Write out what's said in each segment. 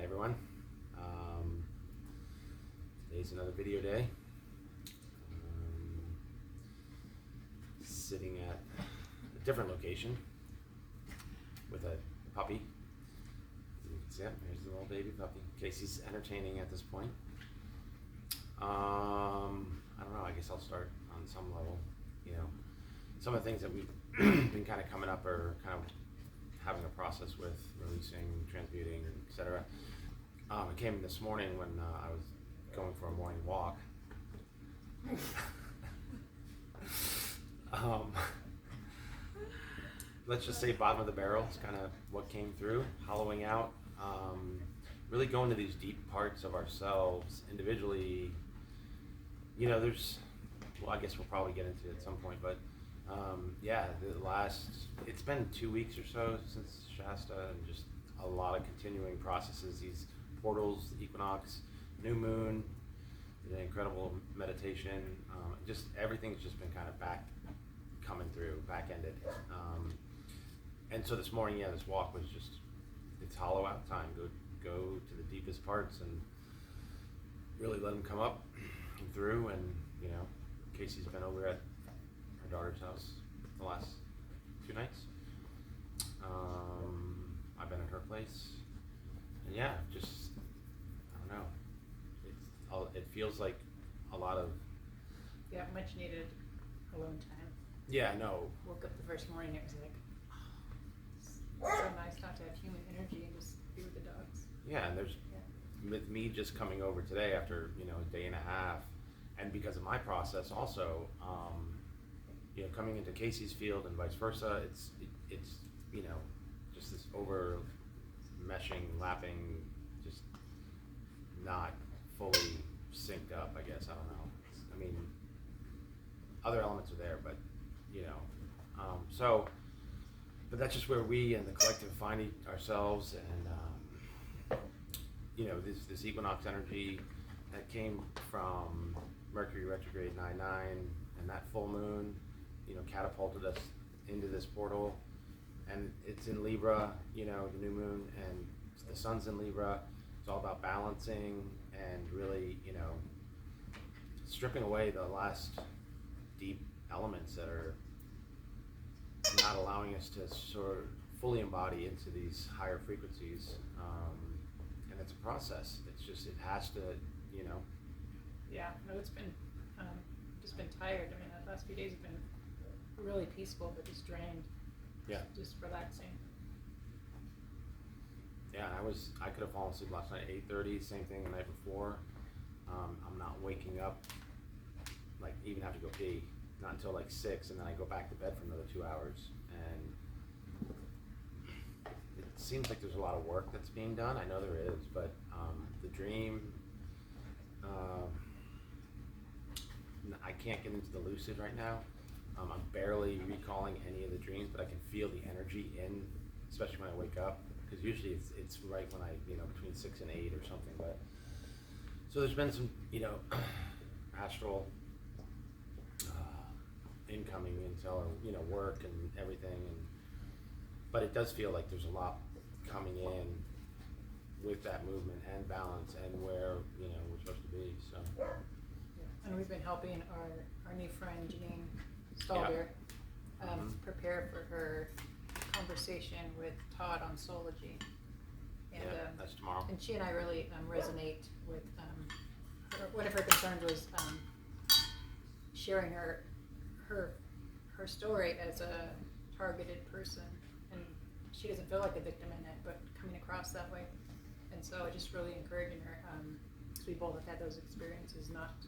Hi everyone. Um, Today's another video day. Sitting at a different location with a puppy. You can see it. There's the little baby puppy. Casey's entertaining at this point. I don't know. I guess I'll start on some level. You know, some of the things that we've been kind of coming up or kind of having a process with releasing, transmuting, etc. It came this morning when I was going for a morning walk. um, let's just say bottom of the barrel is kind of what came through, hollowing out, really going to these deep parts of ourselves individually. You know, well, I guess we'll probably get into it at some point, but it's been 2 weeks or so since Shasta, and just a lot of continuing processes, these portals, the equinox, new moon, the incredible meditation, just everything's just been kind of coming through, back-ended. And so this morning, this walk was just, it's hollow out time. Go to the deepest parts and really let them come up and through. And, you know, Casey's been over at her daughter's house the last 2 nights. I've been at her place. And just, I don't know. It feels like a lot of... Yeah, much needed alone time. Yeah, no. Woke up the first morning, it was like, it's so nice not to have human energy and just be with the dogs. Yeah, and with me just coming over today after, a day and a half, and because of my process also, coming into Casey's field and vice versa, it's just this over meshing, lapping, just not fully synced up, I guess. I don't know. I mean, other elements are there, but but that's just where we and the collective find ourselves, and this equinox energy that came from Mercury retrograde 9/9, and that full moon catapulted us into this portal, and it's in Libra, the new moon, and the sun's in Libra. It's all about balancing and really stripping away the last deep elements that are not allowing us to sort of fully embody into these higher frequencies, and it's a process. It has to. Yeah, no, it's been just been tired. I mean, the last few days have been really peaceful, but just drained. Yeah. Just relaxing. Yeah, I could have fallen asleep last night at 8:30. Same thing the night before. I'm not waking up, like, even have to go pee, not until like 6, and then I go back to bed for another 2 hours. And it seems like there's a lot of work that's being done. I know there is, but the dream, I can't get into the lucid right now. I'm barely recalling any of the dreams, but I can feel the energy especially when I wake up, because usually it's right when I, between 6 and 8 or something. But so there's been some, astral incoming intel, work and everything, but it does feel like there's a lot coming in with that movement and balance and where we're supposed to be. So. And we've been helping our new friend Janine Stalder prepare for her conversation with Todd on Soulology. And that's tomorrow. And she and I really resonate with one of her concerns was sharing her story as a targeted person, and she doesn't feel like a victim in it, but coming across that way. And so I just really encouraging her, because we both have had those experiences, not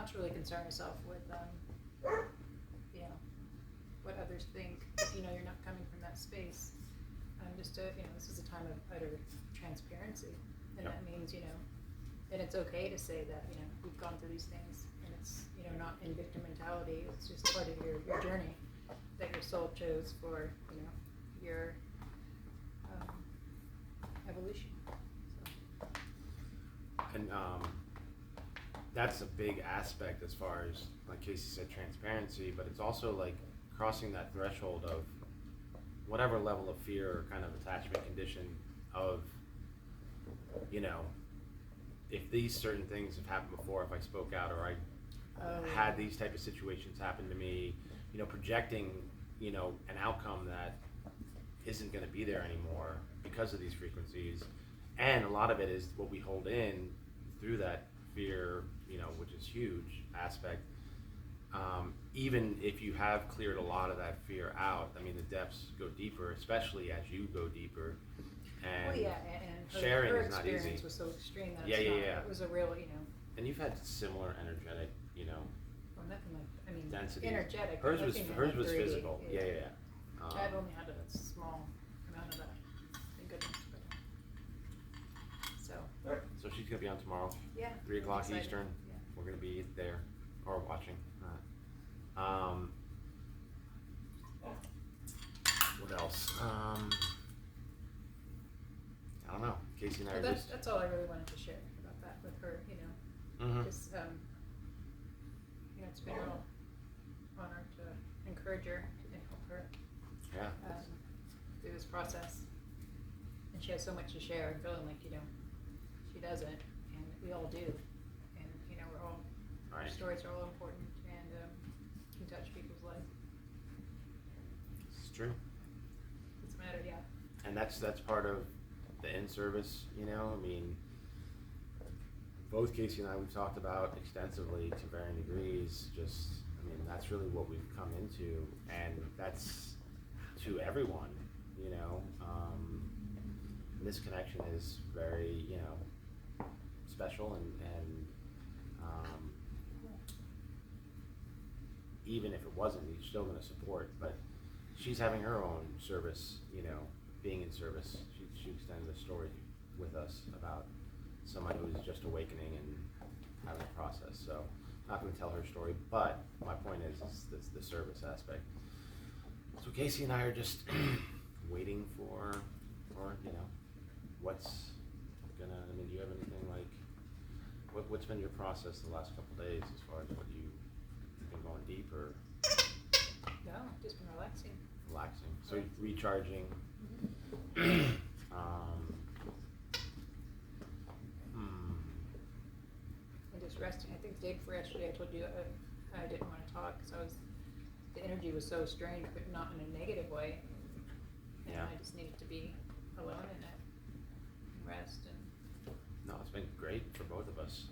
to really concern yourself with what others think if you're not coming from that space. Just to this is a time of utter transparency, and that means and it's okay to say that we've gone through these things, and it's not in victim mentality. It's just part of your journey that your soul chose for your evolution. So. And that's a big aspect as far as, like Casey said, transparency, but it's also like crossing that threshold of whatever level of fear or kind of attachment condition of, you know, if these certain things have happened before, if I spoke out or I had these type of situations happen to me, you know, projecting, you know, an outcome that isn't going to be there anymore because of these frequencies. And a lot of it is what we hold in through that fear, you know, which is huge aspect. Even if you have cleared a lot of that fear out, I mean, the depths go deeper, especially as you go deeper. And Well, yeah, and sharing her is not experience easy. was so extreme that Yeah, it's yeah, not, yeah. it was a real, you know, And you've had similar energetic, you know, well, nothing like, I mean, density. energetic. but Hers was nothing hers like was 3D. physical. Yeah, yeah, yeah. I've only had a small amount of that, thank goodness, but, so, So she's gonna be on tomorrow, yeah. 3 I'm o'clock excited. Eastern. Yeah. We're gonna be there or watching. What else? I don't know. Casey and I Well, are that's, just. that's all I really wanted to share about that with her, you know, Mhm. just, you know, it's been a real honor to encourage her and help her, Yeah. through this process. And she has so much to share, and feeling like, you know, she doesn't, and we all do. And, you know, we're all, our Right. stories are all important and, can touch people's lives. It's true. It's mattered, yeah. And that's part of the in-service, you know, I mean, both Casey and I, we've talked about extensively to varying degrees, just, I mean, that's really what we've come into, and that's to everyone, you know, this connection is very, you know, special and even if it wasn't, you're still gonna support, but she's having her own service, you know, being in service. She extended a story with us about someone who's just awakening and having a process. So, not going to tell her story, but my point is this, the service aspect. So Casey and I are just waiting for you know, what's gonna. I mean, do you have anything like? What's been your process the last couple of days as far as what you've been going deep or No, just been relaxing. relaxing? So recharging. And just resting. I think the day before yesterday, I told you I didn't want to talk because the energy was so strange, but not in a negative way. And Yeah. I just needed to be alone in it and rest. And No, it's been great for both of us.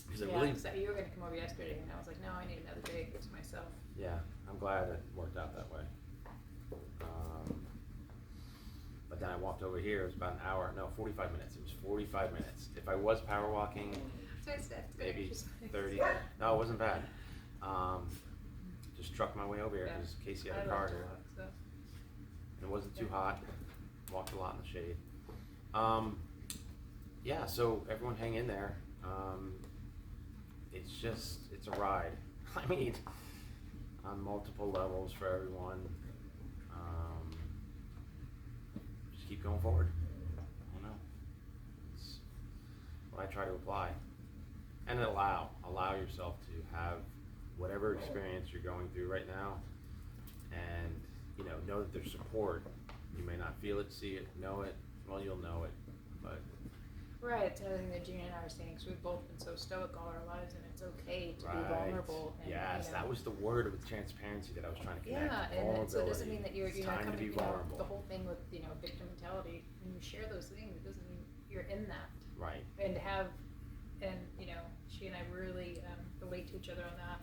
Because it yeah, really, so you were going to come over yesterday, and I was like, no, I need another day to myself. yeah, I'm glad it worked out that way. But then I walked over here, it was about an hour, no, 45 minutes. It was 45 minutes. If I was power walking, So I said, it's good maybe exercise. 30. No, it wasn't bad. Just trucked my way over here Yeah. because Casey had I a love car to here. walk, so. It wasn't too Yeah. hot. Walked a lot in the shade. Yeah, so everyone hang in there. It's a ride. I mean, on multiple levels for everyone. Just keep going forward. I don't know. It's what I try to apply. And allow yourself to have whatever experience you're going through right now, and you know that there's support. You may not feel it, see it, know it. Well, you'll know it, but Right, it's another thing that Gina and I were saying, because we've both been so stoic all our lives, and it's okay to be vulnerable. And, yes, you know, that was the word with transparency that I was trying to connect. Yeah, and so it doesn't Vulnerability. mean that you're It's not time to coming, be you know, vulnerable. the whole thing with, you know, victim mentality, when you share those things, it doesn't mean you're in that. Right. And to have, and, you know, she and I really relate to each other on that.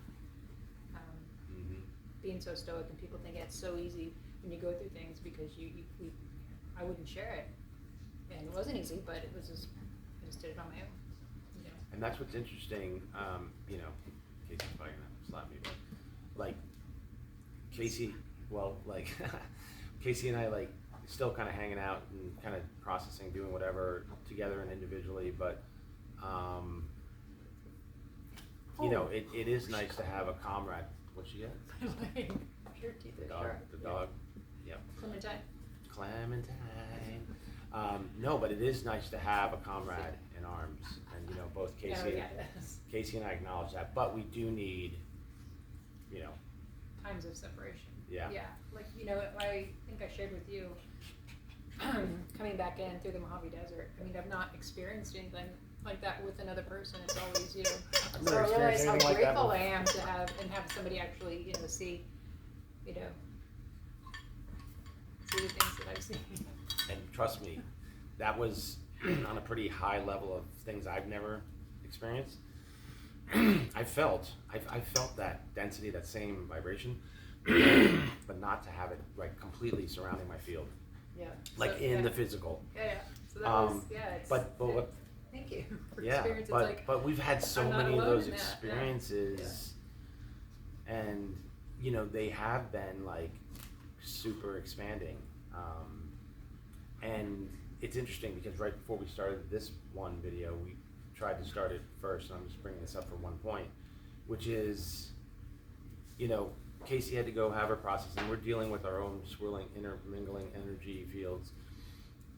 Being so stoic, and people think it's so easy when you go through things because I wouldn't share it. And it wasn't easy, but it was just, I just did it on my own, you know. And that's what's interesting, you know, Casey's probably gonna slap me, but like Casey, well, like Casey and I like still kind of hanging out and kind of processing, doing whatever together and individually, but you know, it is nice to have a comrade. What you get? Your teeth The are dog. sharp. The dog. Yep. Clementine. Clementine. No, but it is nice to have a comrade in arms, and you know, both Casey, Oh, yeah, it is. Casey and I acknowledge that. But we do need, you know, times of separation. Yeah. Yeah, like, you know, I think I shared with you, coming back in through the Mojave Desert, I mean, I've not experienced anything like that with another person. It's always, you know, I've so never I realize experienced how anything like that grateful with- I am to have somebody actually, you know, see the things that I've seen. And trust me, that was on a pretty high level of things I've never experienced. I felt that density, that same vibration, but not to have it like completely surrounding my field, Yeah. like So, in yeah. the physical. Yeah. So that was, Um, yeah. It's, But yeah. what? Thank you for Yeah, experience. It's but like, but we've had so I'm not many of alone those in that, yeah. experiences, and you know they have been like super expanding. And it's interesting because right before we started this one video, we tried to start it first, and I'm just bringing this up for one point, which is, you know, Casey had to go have her process, and we're dealing with our own swirling, intermingling energy fields,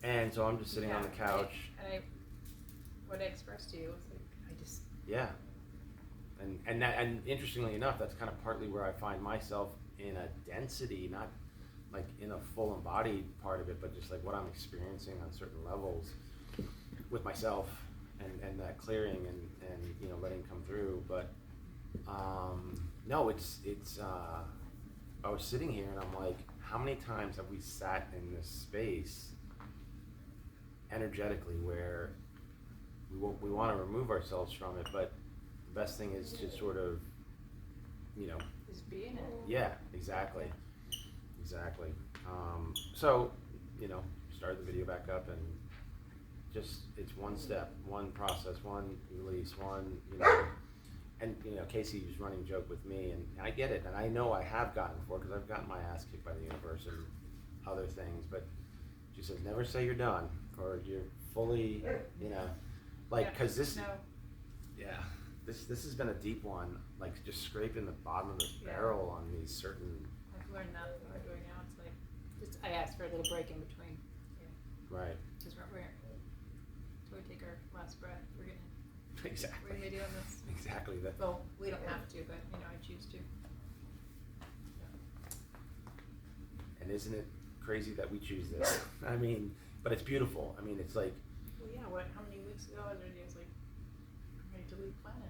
and so I'm just sitting on the Yeah, couch. And what I expressed to you was like, I just, Yeah, and interestingly enough, that's kind of partly where I find myself in a density, not like in a full embodied part of it, but just like what I'm experiencing on certain levels with myself and that clearing and you know letting come through. But no, it's I was sitting here and I'm like, how many times have we sat in this space energetically where we want to remove ourselves from it, but the best thing is to sort of, you know, just be in it. yeah, exactly. So, you know, started the video back up and just, it's one step, one process, one release, one, you know, and, you know, Casey was running a joke with me and I get it. And I know I have gotten before because I've gotten my ass kicked by the universe and other things, but she says, never say you're done or you're fully, you know, like, Yeah. cause this, No, yeah, this has been a deep one, like just scraping the bottom of the Yeah. barrel on these certain, I've learned that the hard way now. It's like, just, I asked for a little break in between, right, because we're, till we take our last breath, we're gonna exactly, be doing this. exactly that. Well, we don't have to, but, you know, I choose to. And isn't it crazy that we choose this? I mean, but it's beautiful. I mean, it's like, Well, yeah, how many weeks ago I was like, I'm ready to leave planet.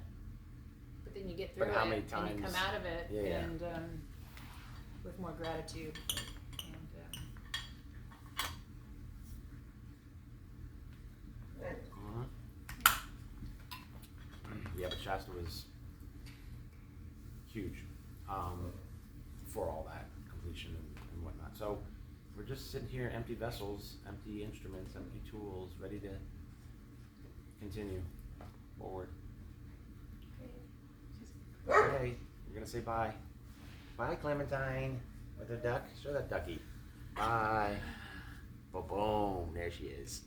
But then you get But through how it many and you come times- out of it Yeah. and with more gratitude and yeah, but Shasta was huge for all that completion and whatnot. So we're just sitting here, empty vessels, empty instruments, empty tools, ready to continue forward. Okay, you're gonna say bye. Bye, Clementine. With her duck. Show that ducky. Bye. Boom, there she is.